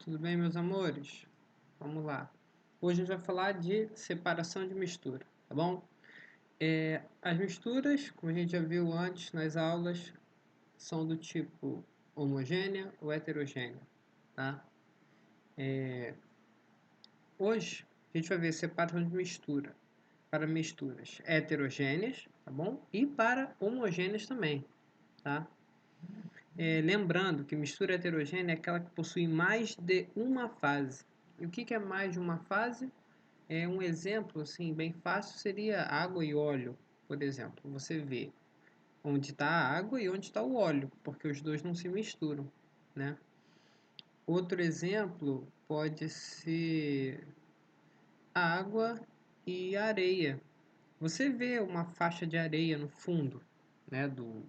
Tudo bem, meus amores? Vamos lá. Hoje a gente vai falar de separação de mistura, tá bom? As misturas, como a gente já viu antes nas aulas, são do tipo homogênea ou heterogênea, tá? Hoje a gente vai ver separação de mistura para misturas heterogêneas, tá bom? E para homogêneas também, tá? Lembrando que mistura heterogênea é aquela que possui mais de uma fase. E o que é mais de uma fase? Um exemplo assim, bem fácil seria água e óleo, por exemplo. Você vê onde está a água e onde está o óleo, porque os dois não se misturam, né? Outro exemplo pode ser água e areia. Você vê uma faixa de areia no fundo, né, do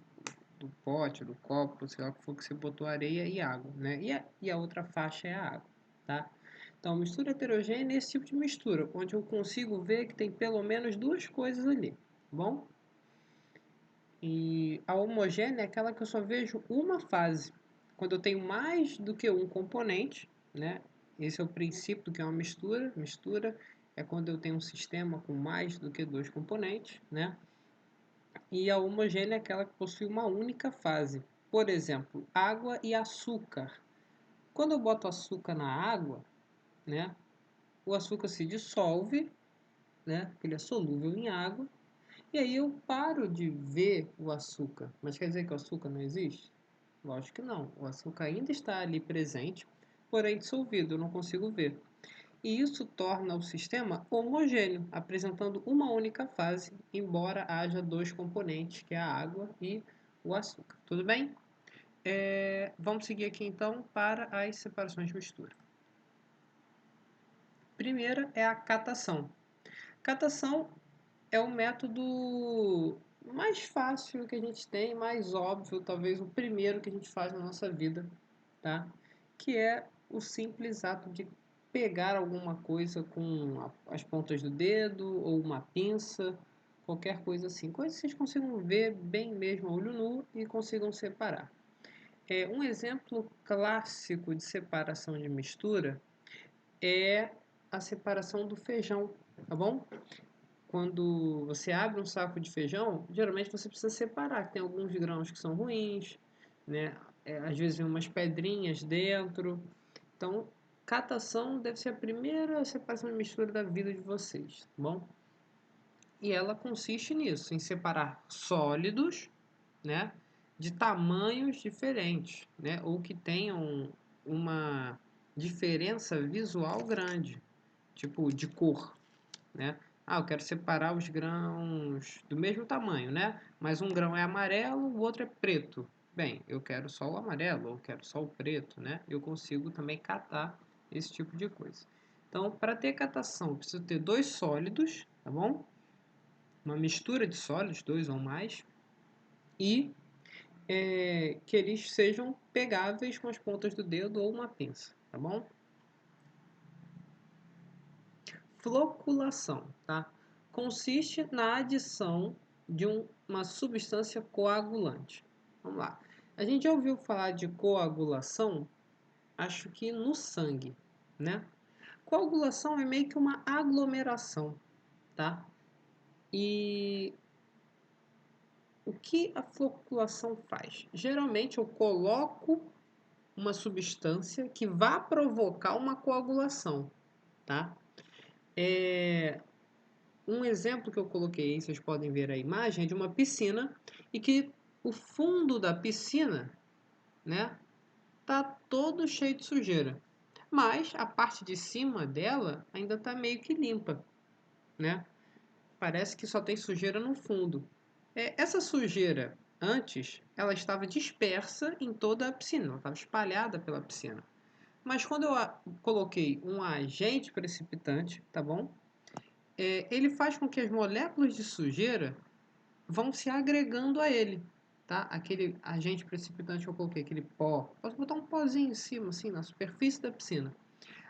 pote, do copo, sei lá o que for que você botou areia e água, né? E a outra faixa é a água, tá? Então, mistura heterogênea é esse tipo de mistura, onde eu consigo ver que tem pelo menos duas coisas ali, tá bom? E a homogênea é aquela que eu só vejo uma fase. Quando eu tenho mais do que um componente, né? Esse é o princípio do que é uma mistura. Mistura é quando eu tenho um sistema com mais do que dois componentes, né? E a homogênea é aquela que possui uma única fase. Por exemplo, água e açúcar. Quando eu boto açúcar na água, né, o açúcar se dissolve, né, porque ele é solúvel em água, e aí eu paro de ver o açúcar. Mas quer dizer que o açúcar não existe? Lógico que não. O açúcar ainda está ali presente, porém dissolvido, eu não consigo ver. E isso torna o sistema homogêneo, apresentando uma única fase, embora haja dois componentes, que é a água e o açúcar. Tudo bem? Vamos seguir aqui então para as separações de mistura. Primeira é a catação. Catação é o método mais fácil que a gente tem, mais óbvio, talvez o primeiro que a gente faz na nossa vida, tá? Que é o simples ato de pegar alguma coisa com as pontas do dedo ou uma pinça, qualquer coisa assim, coisa que vocês consigam ver bem mesmo a olho nu e consigam separar. Um exemplo clássico de separação de mistura é a separação do feijão, tá bom? Quando você abre um saco de feijão, geralmente você precisa separar. Tem alguns grãos que são ruins, né? Às vezes vem umas pedrinhas dentro. Então, catação deve ser a primeira separação de mistura da vida de vocês, tá bom? E ela consiste nisso, em separar sólidos, né, de tamanhos diferentes, né, ou que tenham uma diferença visual grande, tipo de cor, né? Eu quero separar os grãos do mesmo tamanho, né? Mas um grão é amarelo, o outro é preto. Bem, eu quero só o amarelo, ou quero só o preto, né? Eu consigo também catar esse tipo de coisa. Então, para ter catação, eu preciso ter dois sólidos, tá bom? Uma mistura de sólidos, dois ou mais, e que eles sejam pegáveis com as pontas do dedo ou uma pinça, tá bom? Floculação, tá? Consiste na adição de uma substância coagulante. Vamos lá. A gente já ouviu falar de coagulação, acho que no sangue, né? Coagulação é meio que uma aglomeração, tá? E o que a floculação faz? Geralmente eu coloco uma substância que vai provocar uma coagulação, tá? Um exemplo que eu coloquei, vocês podem ver a imagem, é de uma piscina e que o fundo da piscina, né, tá todo cheio de sujeira, mas a parte de cima dela ainda tá meio que limpa, né? Parece que só tem sujeira no fundo. Essa sujeira, antes, ela estava dispersa em toda a piscina, ela estava espalhada pela piscina. Mas quando eu coloquei um agente precipitante, tá bom? Ele faz com que as moléculas de sujeira vão se agregando a ele, tá? Aquele agente precipitante que eu coloquei, aquele pó. Posso botar um pozinho em cima, assim, na superfície da piscina.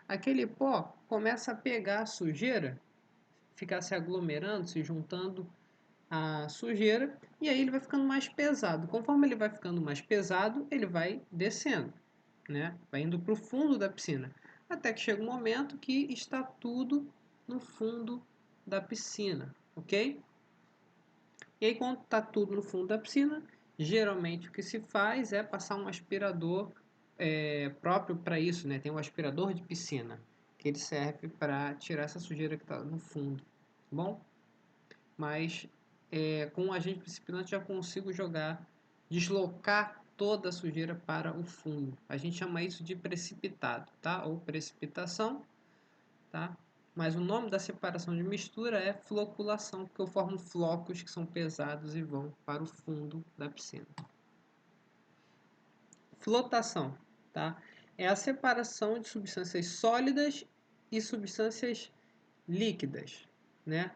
Aquele pó começa a pegar a sujeira, ficar se aglomerando, se juntando a sujeira, e aí ele vai ficando mais pesado. Conforme ele vai ficando mais pesado, ele vai descendo, né? Vai indo para o fundo da piscina, até que chega um momento que está tudo no fundo da piscina, ok? E aí, quando está tudo no fundo da piscina, geralmente o que se faz é passar um aspirador próprio para isso, né? Tem um aspirador de piscina, que ele serve para tirar essa sujeira que está no fundo, tá bom? Mas com o agente precipitante já consigo deslocar toda a sujeira para o fundo. A gente chama isso de precipitado, tá? Ou precipitação, tá? Mas o nome da separação de mistura é floculação, porque eu formo flocos que são pesados e vão para o fundo da piscina. Flotação, tá? É a separação de substâncias sólidas e substâncias líquidas, né?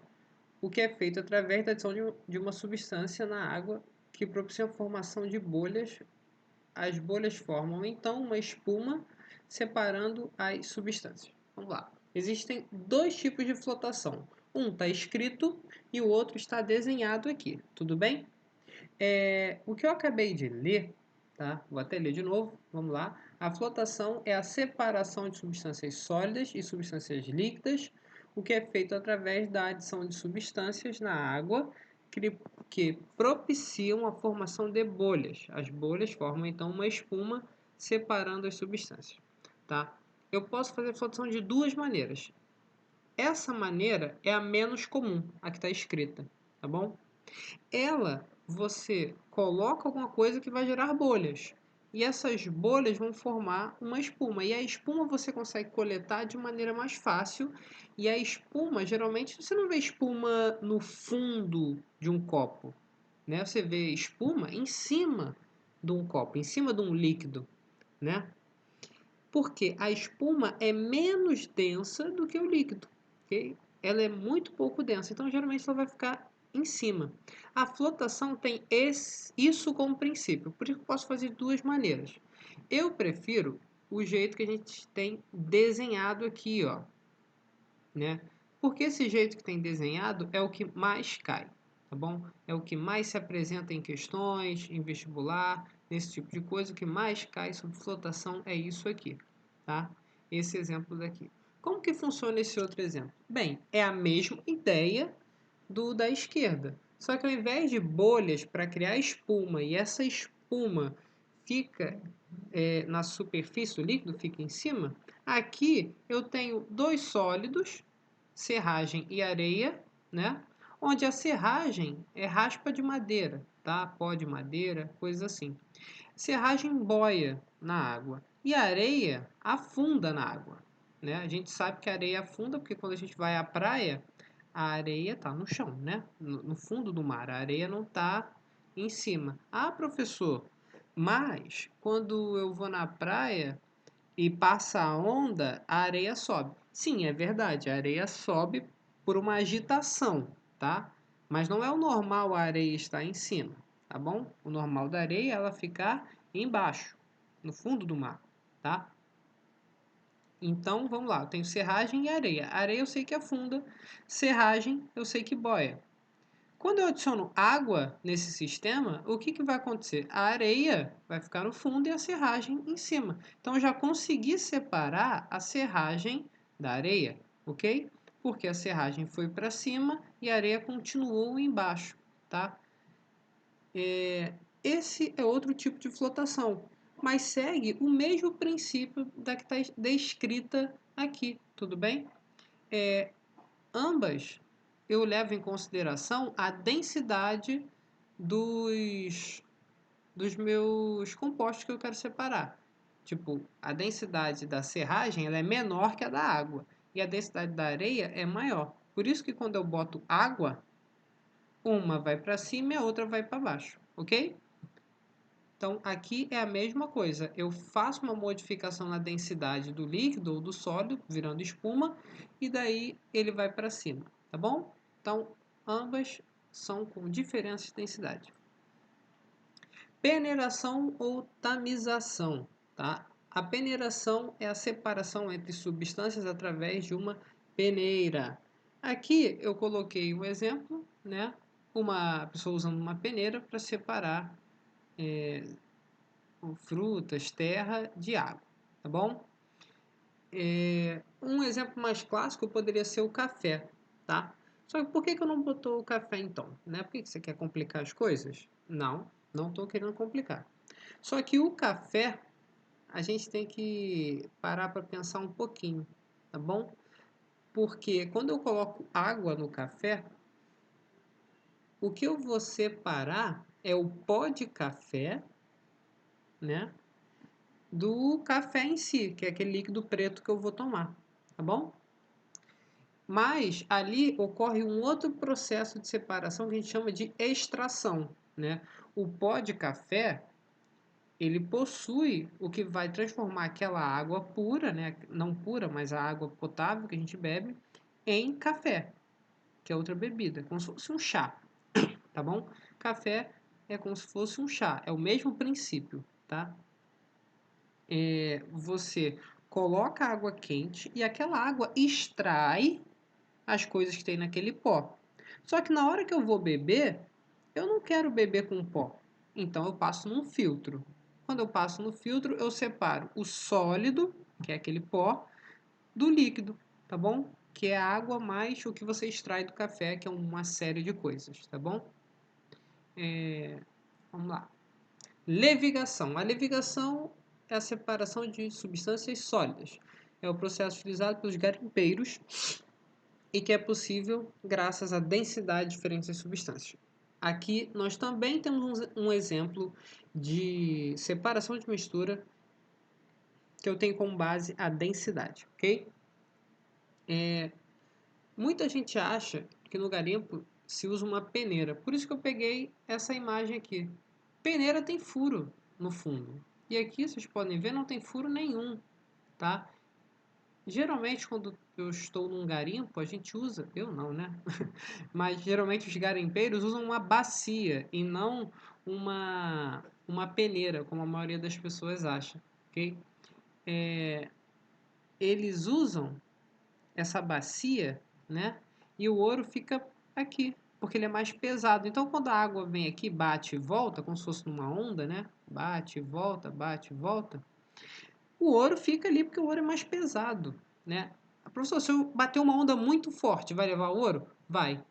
O que é feito através da adição de uma substância na água que propicia a formação de bolhas. As bolhas formam então uma espuma separando as substâncias. Vamos lá. Existem dois tipos de flotação. Um está escrito e o outro está desenhado aqui. Tudo bem? O que eu acabei de ler, tá? Vou até ler de novo. Vamos lá. A flotação é a separação de substâncias sólidas e substâncias líquidas, o que é feito através da adição de substâncias na água que propiciam a formação de bolhas. As bolhas formam então uma espuma separando as substâncias, tá? Eu posso fazer flotação de duas maneiras. Essa maneira é a menos comum, a que está escrita, tá bom? Você coloca alguma coisa que vai gerar bolhas. E essas bolhas vão formar uma espuma. E a espuma você consegue coletar de maneira mais fácil. E a espuma, geralmente, você não vê espuma no fundo de um copo, né? Você vê espuma em cima de um copo, em cima de um líquido, né? Porque a espuma é menos densa do que o líquido, ok? Ela é muito pouco densa, então geralmente ela vai ficar em cima. A flotação tem isso como princípio, por isso eu posso fazer de duas maneiras. Eu prefiro o jeito que a gente tem desenhado aqui, ó, né? Porque esse jeito que tem desenhado é o que mais cai, tá bom? É o que mais se apresenta em questões, em vestibular, nesse tipo de coisa. O que mais cai sobre flotação é isso aqui, tá? Esse exemplo daqui. Como que funciona esse outro exemplo? Bem, é a mesma ideia do da esquerda, só que ao invés de bolhas para criar espuma e essa espuma fica na superfície, o líquido fica em cima, aqui eu tenho dois sólidos, serragem e areia, né? Onde a serragem é raspa de madeira, tá? Pó de madeira, coisa assim. Serragem boia na água e a areia afunda na água, né? A gente sabe que a areia afunda porque quando a gente vai à praia, a areia está no chão, né? No fundo do mar, a areia não está em cima. Ah, professor, mas quando eu vou na praia e passa a onda, a areia sobe. Sim, é verdade, a areia sobe por uma agitação, tá? Mas não é o normal a areia estar em cima, tá bom? O normal da areia é ela ficar embaixo, no fundo do mar, tá? Então, vamos lá, eu tenho serragem e areia. Areia eu sei que afunda, serragem eu sei que boia. Quando eu adiciono água nesse sistema, o que vai acontecer? A areia vai ficar no fundo e a serragem em cima. Então, eu já consegui separar a serragem da areia, ok? Porque a serragem foi para cima e a areia continuou embaixo, tá? Esse é outro tipo de flotação, mas segue o mesmo princípio da que está descrita aqui, tudo bem? Ambas eu levo em consideração a densidade dos, dos meus compostos que eu quero separar. Tipo, a densidade da serragem ela é menor que a da água e a densidade da areia é maior. Por isso que quando eu boto água, uma vai para cima e a outra vai para baixo, ok? Então, aqui é a mesma coisa. Eu faço uma modificação na densidade do líquido ou do sólido, virando espuma, e daí ele vai para cima, tá bom? Então, ambas são com diferença de densidade. Peneiração ou tamização, tá? A peneiração é a separação entre substâncias através de uma peneira. Aqui eu coloquei um exemplo, né? Uma pessoa usando uma peneira para separar frutas, terra de água, tá bom? Um exemplo mais clássico poderia ser o café, tá? Só que por que eu não botou o café então? Né? Por que você quer complicar as coisas? Não, não estou querendo complicar. Só que o café, a gente tem que parar para pensar um pouquinho, tá bom? Porque quando eu coloco água no café, o que eu vou separar é o pó de café, né? Do café em si, que é aquele líquido preto que eu vou tomar, tá bom? Mas ali ocorre um outro processo de separação que a gente chama de extração, né? O pó de café, ele possui o que vai transformar aquela água pura, né? Não pura, mas a água potável que a gente bebe, em café, que é outra bebida, como se fosse um chá, tá bom? Café é como se fosse um chá, é o mesmo princípio, tá? Você coloca água quente e aquela água extrai as coisas que tem naquele pó. Só que na hora que eu vou beber, eu não quero beber com pó. Então eu passo num filtro. Quando eu passo no filtro, eu separo o sólido, que é aquele pó, do líquido, tá bom? Que é a água mais o que você extrai do café, que é uma série de coisas, tá bom? Vamos lá. Levigação. A levigação é a separação de substâncias sólidas. É o processo utilizado pelos garimpeiros e que é possível graças à densidade de diferentes substâncias. Aqui nós também temos um exemplo de separação de mistura que eu tenho como base a densidade, ok? Muita gente acha que no garimpo se usa uma peneira, por isso que eu peguei essa imagem aqui. Peneira tem furo no fundo, e aqui vocês podem ver não tem furo nenhum, tá? Geralmente quando eu estou num garimpo a gente usa, eu não, né? Mas geralmente os garimpeiros usam uma bacia e não uma peneira, como a maioria das pessoas acha, ok? Eles usam essa bacia, né? E o ouro fica aqui, porque ele é mais pesado. Então, quando a água vem aqui, bate e volta, como se fosse numa onda, né? Bate e volta, bate e volta. O ouro fica ali porque o ouro é mais pesado, né? Professor, se eu bater uma onda muito forte, vai levar o ouro? Vai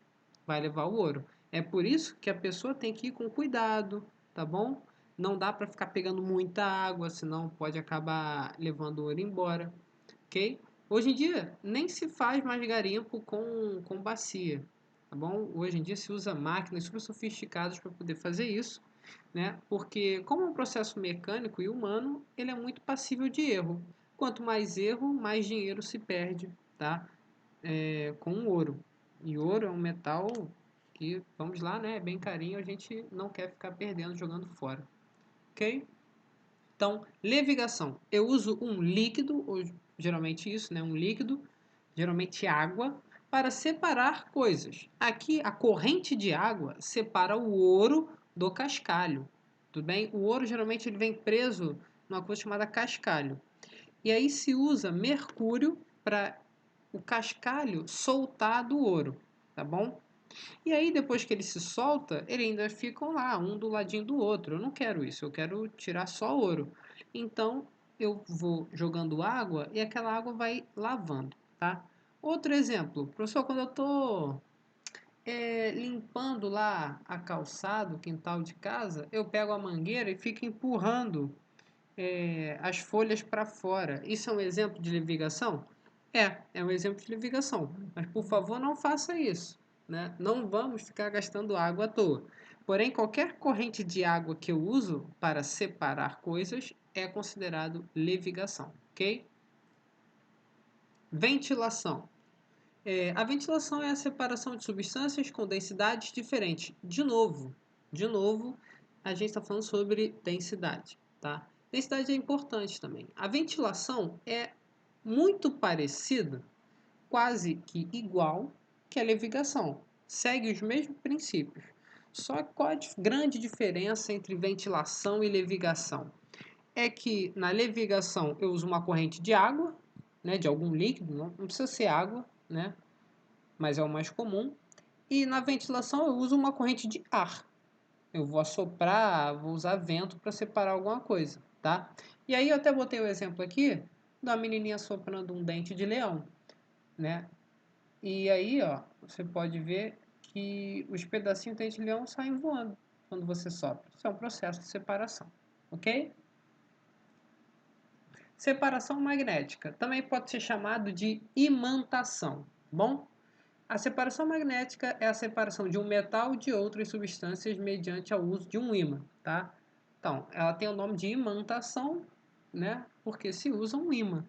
levar o ouro. É por isso que a pessoa tem que ir com cuidado, tá bom? Não dá para ficar pegando muita água, senão pode acabar levando o ouro embora, ok? Hoje em dia nem se faz mais garimpo com bacia, tá bom? Hoje em dia se usa máquinas super sofisticadas para poder fazer isso, né? Porque como é um processo mecânico e humano, ele é muito passível de erro. Quanto mais erro, mais dinheiro se perde, tá? Com o ouro. E ouro é um metal que, vamos lá, né? É bem carinho, a gente não quer ficar perdendo jogando fora, ok? Então, levigação. Eu uso um líquido, ou geralmente isso, né? Um líquido, geralmente água, para separar coisas. Aqui, a corrente de água separa o ouro do cascalho, tudo bem? O ouro, geralmente, ele vem preso numa coisa chamada cascalho. E aí se usa mercúrio para o cascalho soltar do ouro, tá bom? E aí depois que ele se solta, ele ainda ficam lá, um do ladinho do outro. Eu não quero isso, eu quero tirar só ouro. Então eu vou jogando água e aquela água vai lavando, tá? Outro exemplo, professor, quando eu estou limpando lá a calçada, o quintal de casa, eu pego a mangueira e fico empurrando as folhas para fora. Isso é um exemplo de levigação? É um exemplo de levigação. Mas, por favor, não faça isso, né? Não vamos ficar gastando água à toa. Porém, qualquer corrente de água que eu uso para separar coisas é considerado levigação, ok? Ventilação. A ventilação é a separação de substâncias com densidades diferentes. De novo, a gente está falando sobre densidade, tá? Densidade é importante também. A ventilação é muito parecida, quase que igual, que a levigação. Segue os mesmos princípios. Só que qual a grande diferença entre ventilação e levigação? É que na levigação eu uso uma corrente de água, né, de algum líquido, não precisa ser água, né? Mas é o mais comum. E na ventilação eu uso uma corrente de ar. Eu vou assoprar, vou usar vento para separar alguma coisa, tá? E aí eu até botei o exemplo aqui da menininha soprando um dente de leão, né? E aí, ó, você pode ver que os pedacinhos do dente de leão saem voando quando você sopra. Isso é um processo de separação, ok? Separação magnética também pode ser chamado de imantação, bom? A separação magnética é a separação de um metal de outras substâncias mediante o uso de um ímã, tá? Então, ela tem o nome de imantação, né? Porque se usa um ímã,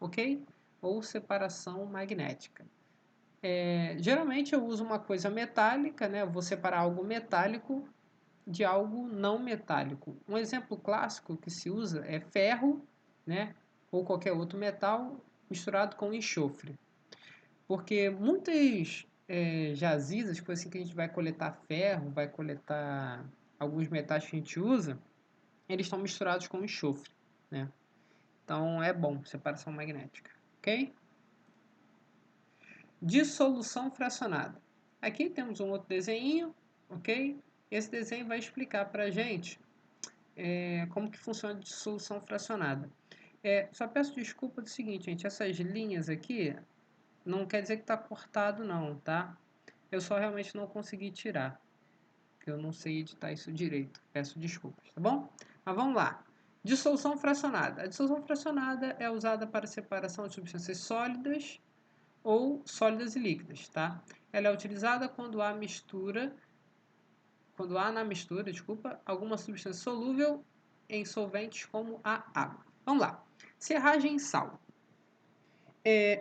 ok? Ou separação magnética. Geralmente eu uso uma coisa metálica, né? Eu vou separar algo metálico de algo não metálico. Um exemplo clássico que se usa é ferro, né? Ou qualquer outro metal misturado com enxofre. Porque muitas jazidas, coisas assim que a gente vai coletar ferro, vai coletar alguns metais que a gente usa, eles estão misturados com enxofre, né? Então é bom, separação magnética, ok? Dissolução fracionada. Aqui temos um outro desenho, ok? Esse desenho vai explicar para a gente como que funciona a dissolução fracionada. Só peço desculpa do seguinte, gente, essas linhas aqui não quer dizer que está cortado não, tá? Eu só realmente não consegui tirar, porque eu não sei editar isso direito. Peço desculpas, tá bom? Mas vamos lá. Dissolução fracionada. A dissolução fracionada é usada para separação de substâncias sólidas ou sólidas e líquidas, tá? Ela é utilizada quando há na mistura, desculpa, alguma substância solúvel em solventes como a água. Vamos lá. Serragem e sal.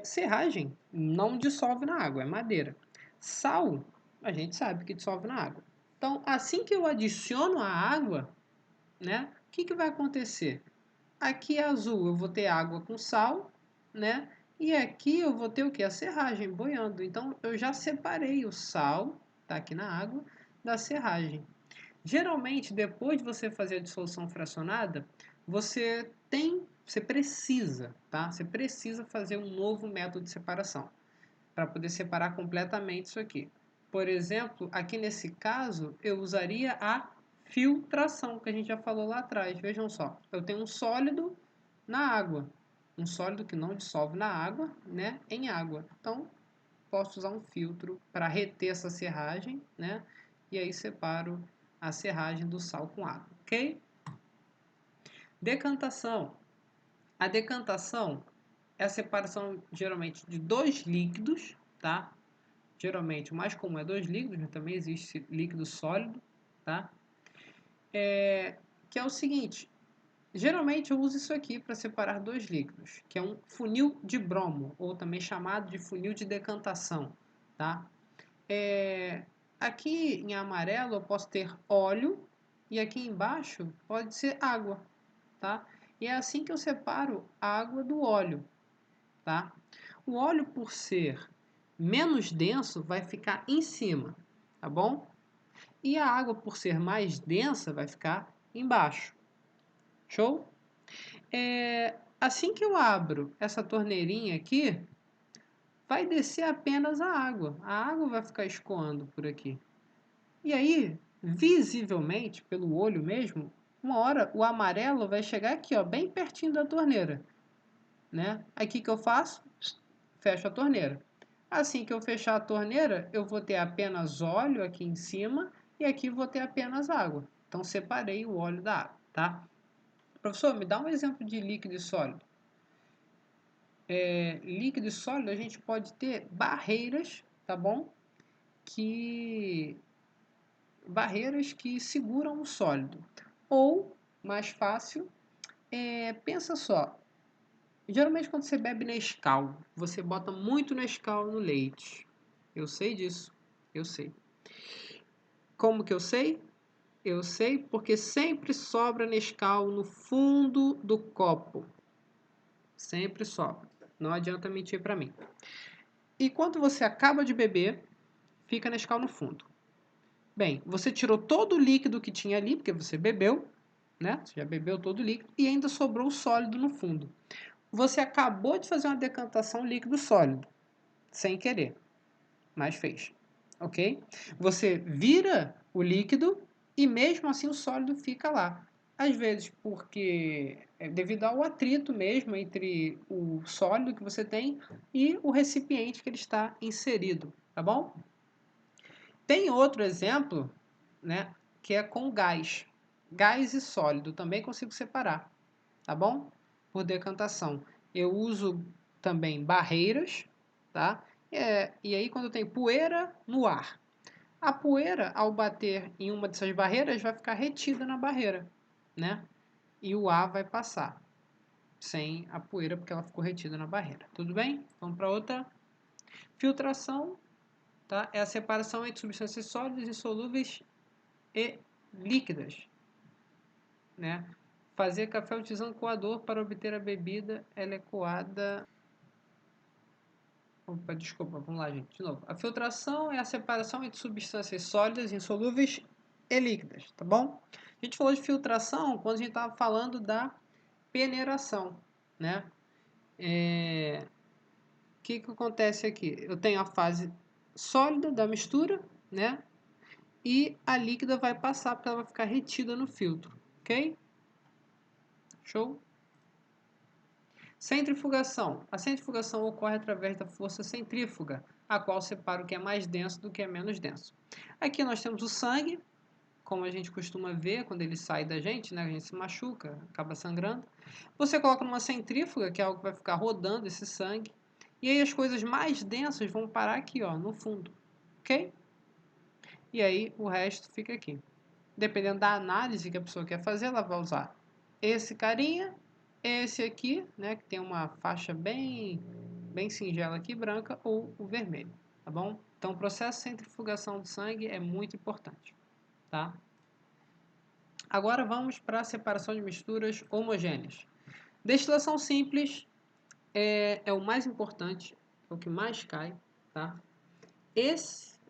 Serragem não dissolve na água, é madeira. Sal, a gente sabe que dissolve na água. Então, assim que eu adiciono a água, né, o que vai acontecer? Aqui é azul, eu vou ter água com sal, né? E aqui eu vou ter o que? A serragem boiando. Então, eu já separei o sal, tá aqui na água, da serragem. Geralmente, depois de você fazer a dissolução fracionada, você precisa, tá? Você precisa fazer um novo método de separação para poder separar completamente isso aqui. Por exemplo, aqui nesse caso, eu usaria a filtração, que a gente já falou lá atrás. Vejam só, eu tenho um sólido na água, um sólido que não dissolve na água, né, em água. Então, posso usar um filtro para reter essa serragem, né, e aí separo a serragem do sal com água, ok? Decantação. A decantação é a separação geralmente de dois líquidos, tá? Geralmente o mais comum é dois líquidos, mas também existe líquido sólido, tá? Que é o seguinte, geralmente eu uso isso aqui para separar dois líquidos, que é um funil de bromo, ou também chamado de funil de decantação, tá? Aqui em amarelo eu posso ter óleo e aqui embaixo pode ser água, tá? E é assim que eu separo a água do óleo, tá? O óleo, por ser menos denso, vai ficar em cima, tá bom? E a água, por ser mais densa, vai ficar embaixo. Show? Assim que eu abro essa torneirinha aqui, vai descer apenas a água. A água vai ficar escoando por aqui. E aí, visivelmente, pelo olho mesmo, uma hora o amarelo vai chegar aqui, ó, bem pertinho da torneira, né? Aí o que eu faço? Fecho a torneira. Assim que eu fechar a torneira, eu vou ter apenas óleo aqui em cima e aqui vou ter apenas água. Então, separei o óleo da água, tá? Professor, me dá um exemplo de líquido e sólido. Líquido e sólido, a gente pode ter barreiras, tá bom? Barreiras que seguram o sólido. Ou, mais fácil, pensa só. Geralmente quando você bebe Nescau, você bota muito Nescau no leite. Eu sei disso, eu sei. Como que eu sei? Eu sei porque sempre sobra Nescau no fundo do copo. Sempre sobra. Não adianta mentir para mim. E quando você acaba de beber, fica Nescau no fundo. Bem, você tirou todo o líquido que tinha ali, porque você bebeu, né? Você já bebeu todo o líquido e ainda sobrou o sólido no fundo. Você acabou de fazer uma decantação líquido-sólido, sem querer, mas fez, ok? Você vira o líquido e mesmo assim o sólido fica lá. Às vezes porque é devido ao atrito mesmo entre o sólido que você tem e o recipiente que ele está inserido, tá bom? Tem outro exemplo, né, que é com gás. Gás e sólido também consigo separar, tá bom? Por decantação. Eu uso também barreiras, tá? E aí quando eu tenho poeira no ar, a poeira, ao bater em uma dessas barreiras, vai ficar retida na barreira, né? E o ar vai passar sem a poeira, porque ela ficou retida na barreira. Tudo bem? Vamos para outra. Filtração, tá? É a separação entre substâncias sólidas, insolúveis e líquidas, né? Fazer café utilizando coador para obter a bebida, ela é coada. Opa, desculpa, vamos lá, gente, de novo. A filtração é a separação entre substâncias sólidas, insolúveis e líquidas, tá bom? A gente falou de filtração quando a gente estava falando da peneiração, né? O que acontece aqui? Eu tenho a fase sólida da mistura, né? E a líquida vai passar porque ela vai ficar retida no filtro, ok? Show? Centrifugação. A centrifugação ocorre através da força centrífuga, a qual separa o que é mais denso do que é menos denso. Aqui nós temos o sangue, como a gente costuma ver quando ele sai da gente, né? A gente se machuca, acaba sangrando. Você coloca numa centrífuga, que é algo que vai ficar rodando esse sangue, e aí as coisas mais densas vão parar aqui, ó, no fundo, ok? E aí o resto fica aqui. Dependendo da análise que a pessoa quer fazer, ela vai usar esse carinha, esse aqui, né, que tem uma faixa bem singela aqui, branca, ou o vermelho, tá bom? Então, o processo de centrifugação do sangue é muito importante, tá? Agora vamos para a separação de misturas homogêneas. Destilação simples é o mais importante, é o que mais cai, tá?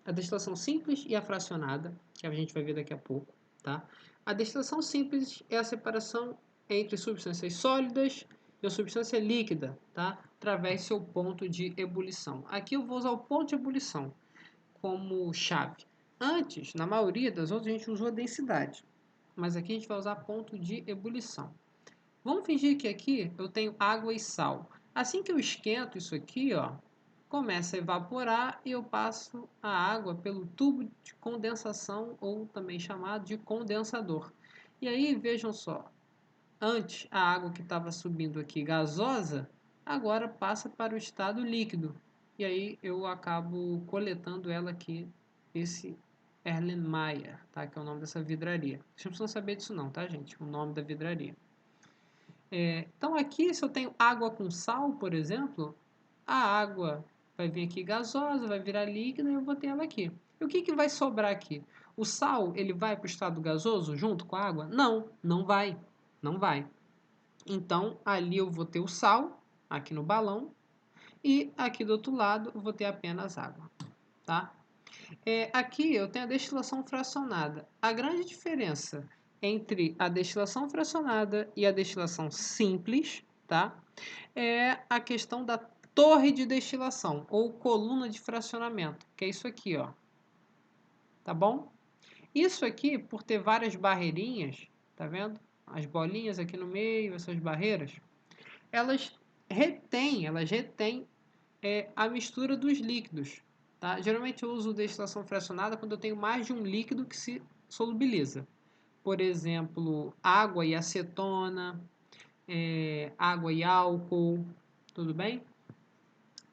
A destilação simples e a fracionada, que a gente vai ver daqui a pouco, tá? A destilação simples é a separação entre substâncias sólidas e a substância líquida, tá? Através do seu ponto de ebulição. Aqui eu vou usar o ponto de ebulição como chave. Antes, na maioria das outras, a gente usou a densidade, mas aqui a gente vai usar ponto de ebulição. Vamos fingir que aqui eu tenho água e sal. Assim que eu esquento isso aqui, ó, começa a evaporar e eu passo a água pelo tubo de condensação, ou também chamado de condensador. E aí, vejam só, antes a água que estava subindo aqui gasosa, agora passa para o estado líquido. E aí eu acabo coletando ela aqui, esse Erlenmeyer, tá? Que é o nome dessa vidraria. Vocês não precisam saber disso não, tá, gente? O nome da vidraria. Então aqui, se eu tenho água com sal, por exemplo, a água vai vir aqui gasosa, vai virar líquida e eu vou ter ela aqui. E o que vai sobrar aqui? O sal, ele vai para o estado gasoso junto com a água? Não, não vai. Não vai. Então, ali eu vou ter o sal, aqui no balão, e aqui do outro lado eu vou ter apenas água, tá? Aqui eu tenho a destilação fracionada. A grande diferença entre a destilação fracionada e a destilação simples, tá? É a questão da torre de destilação ou coluna de fracionamento, que é isso aqui, ó. Tá bom? Isso aqui, por ter várias barreirinhas, tá vendo? As bolinhas aqui no meio, essas barreiras, elas retêm a mistura dos líquidos. Tá? Geralmente eu uso destilação fracionada quando eu tenho mais de um líquido que se solubiliza. Por exemplo, água e acetona, água e álcool, tudo bem?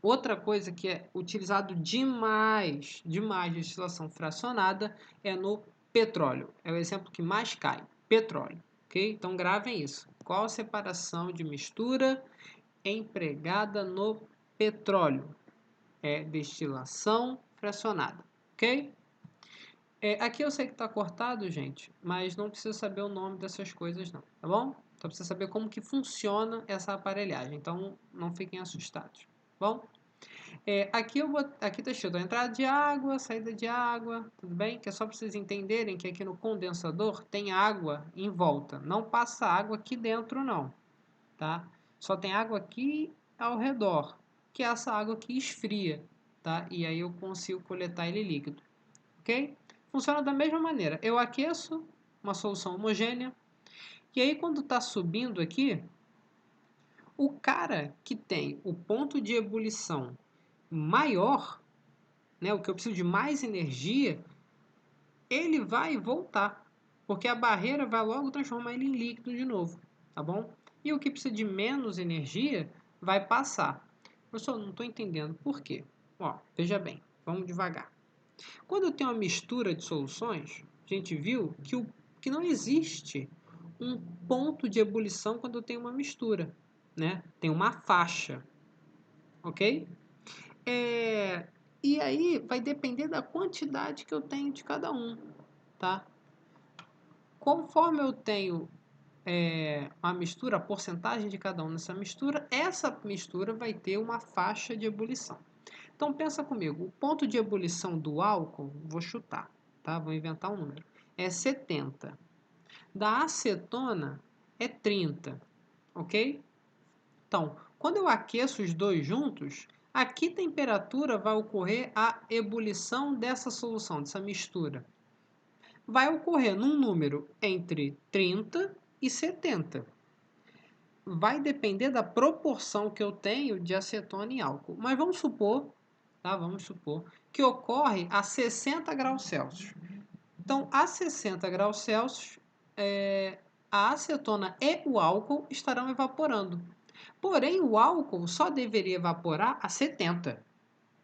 Outra coisa que é utilizado demais destilação fracionada é no petróleo. É o exemplo que mais cai, petróleo. Ok? Então gravem isso. Qual a separação de mistura empregada no petróleo? É destilação fracionada, ok? Aqui eu sei que está cortado, gente, mas não precisa saber o nome dessas coisas não, tá bom? Só precisa saber como que funciona essa aparelhagem, então não fiquem assustados, tá bom? Aqui está escrito a entrada de água, saída de água, tudo bem? Que é só para vocês entenderem que aqui no condensador tem água em volta, não passa água aqui dentro não, tá? Só tem água aqui ao redor, que é essa água que esfria, tá? E aí eu consigo coletar ele líquido, ok? Funciona da mesma maneira. Eu aqueço uma solução homogênea E aí, quando está subindo aqui, o cara que tem o ponto de ebulição maior, né, o que eu preciso de mais energia, ele vai voltar, porque a barreira vai logo transformar ele em líquido de novo, tá bom? E o que precisa de menos energia vai passar. Professor, não estou entendendo por quê. Ó, veja bem, vamos devagar. Quando eu tenho uma mistura de soluções, a gente viu que não existe um ponto de ebulição quando eu tenho uma mistura, né? Tem uma faixa, ok? E aí vai depender da quantidade que eu tenho de cada um, tá? Conforme eu tenho uma mistura, a porcentagem de cada um nessa mistura, essa mistura vai ter uma faixa de ebulição. Então pensa comigo, o ponto de ebulição do álcool, vou chutar, tá? Vou inventar um número, é 70. Da acetona é 30, ok? Então, quando eu aqueço os dois juntos, a que temperatura vai ocorrer a ebulição dessa solução, dessa mistura? Vai ocorrer num número entre 30 e 70. Vai depender da proporção que eu tenho de acetona e álcool. Mas vamos supor, tá? Vamos supor que ocorre a 60 graus Celsius. Então, a 60 graus Celsius, a acetona e o álcool estarão evaporando. Porém, o álcool só deveria evaporar a 70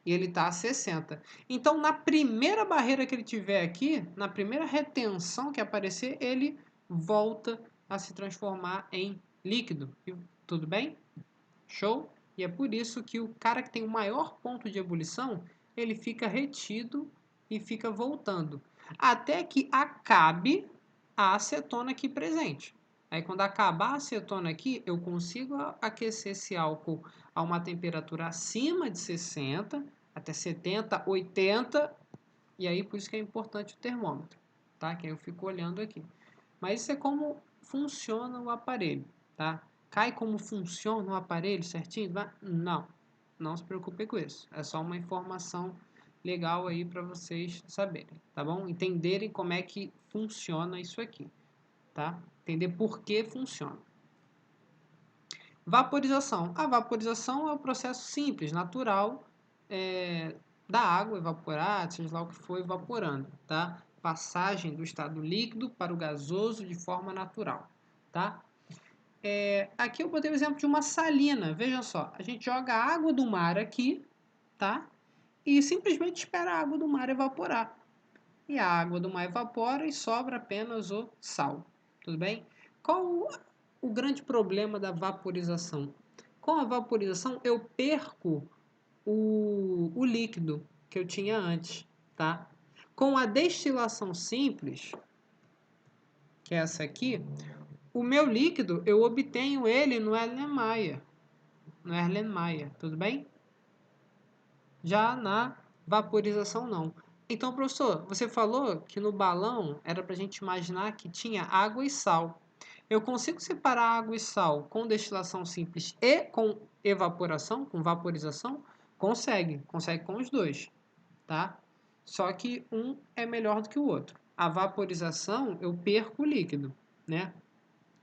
e ele está a 60. Então, na primeira barreira que ele tiver aqui, na primeira retenção que aparecer, ele volta a se transformar em líquido. Tudo bem? Show? E é por isso que o cara que tem o maior ponto de ebulição, ele fica retido e fica voltando. Até que acabe a acetona aqui presente. Aí quando acabar a acetona aqui, eu consigo aquecer esse álcool a uma temperatura acima de 60, até 70, 80, e aí por isso que é importante o termômetro, tá? Que aí eu fico olhando aqui. Mas isso é como funciona o aparelho, tá? Cai como funciona o aparelho certinho? Não, não se preocupe com isso. É só uma informação legal aí para vocês saberem, tá bom? Entenderem como é que funciona isso aqui, tá? Entender por que funciona. Vaporização. A vaporização é um processo simples, natural, da água evaporar, seja lá o que for evaporando, tá? Passagem do estado líquido para o gasoso de forma natural, tá? Aqui eu botei o exemplo de uma salina. Veja só, a gente joga a água do mar aqui, tá? E simplesmente espera a água do mar evaporar. E a água do mar evapora e sobra apenas o sal. Tudo bem? Qual o grande problema da vaporização? Com a vaporização eu perco o líquido que eu tinha antes, tá? Com a destilação simples, que é essa aqui, o meu líquido eu obtenho ele no Erlenmeyer. No Erlenmeyer, tudo bem? Já na vaporização não. Então, professor, você falou que no balão era para a gente imaginar que tinha água e sal. Eu consigo separar água e sal com destilação simples e com evaporação, com vaporização? Consegue com os dois, tá? Só que um é melhor do que o outro. A vaporização eu perco o líquido, né?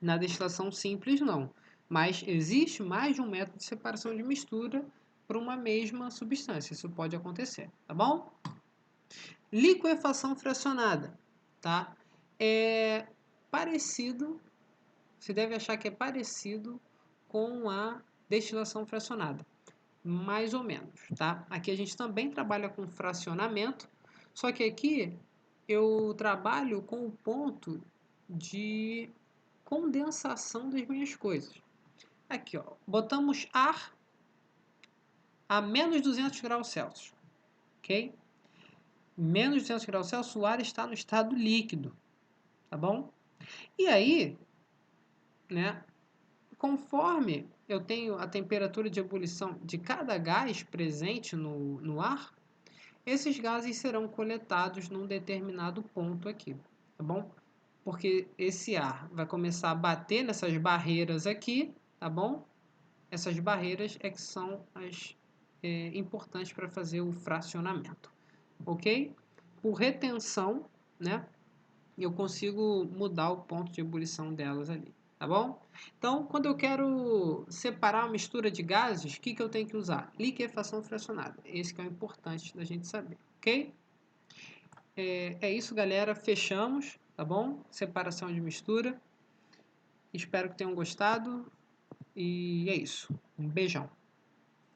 Na destilação simples não. Mas existe mais de um método de separação de mistura para uma mesma substância. Isso pode acontecer, tá bom? Liquefação fracionada, tá? É parecido, você deve achar que é parecido com a destilação fracionada, mais ou menos, tá? Aqui a gente também trabalha com fracionamento, só que aqui eu trabalho com o ponto de condensação das minhas coisas. Aqui, ó, botamos ar a menos 200 graus Celsius, ok? Menos 200 graus Celsius, o ar está no estado líquido, tá bom? E aí, né, conforme eu tenho a temperatura de ebulição de cada gás presente no ar, esses gases serão coletados num determinado ponto aqui, tá bom? Porque esse ar vai começar a bater nessas barreiras aqui, tá bom? Essas barreiras é que são as importantes para fazer o fracionamento, ok? Por retenção, né? Eu consigo mudar o ponto de ebulição delas ali, tá bom? Então, quando eu quero separar uma mistura de gases, o que que eu tenho que usar? Liquefação fracionada. Esse que é o importante da gente saber, ok? É isso, galera. Fechamos, tá bom? Separação de mistura. Espero que tenham gostado. E é isso. Um beijão.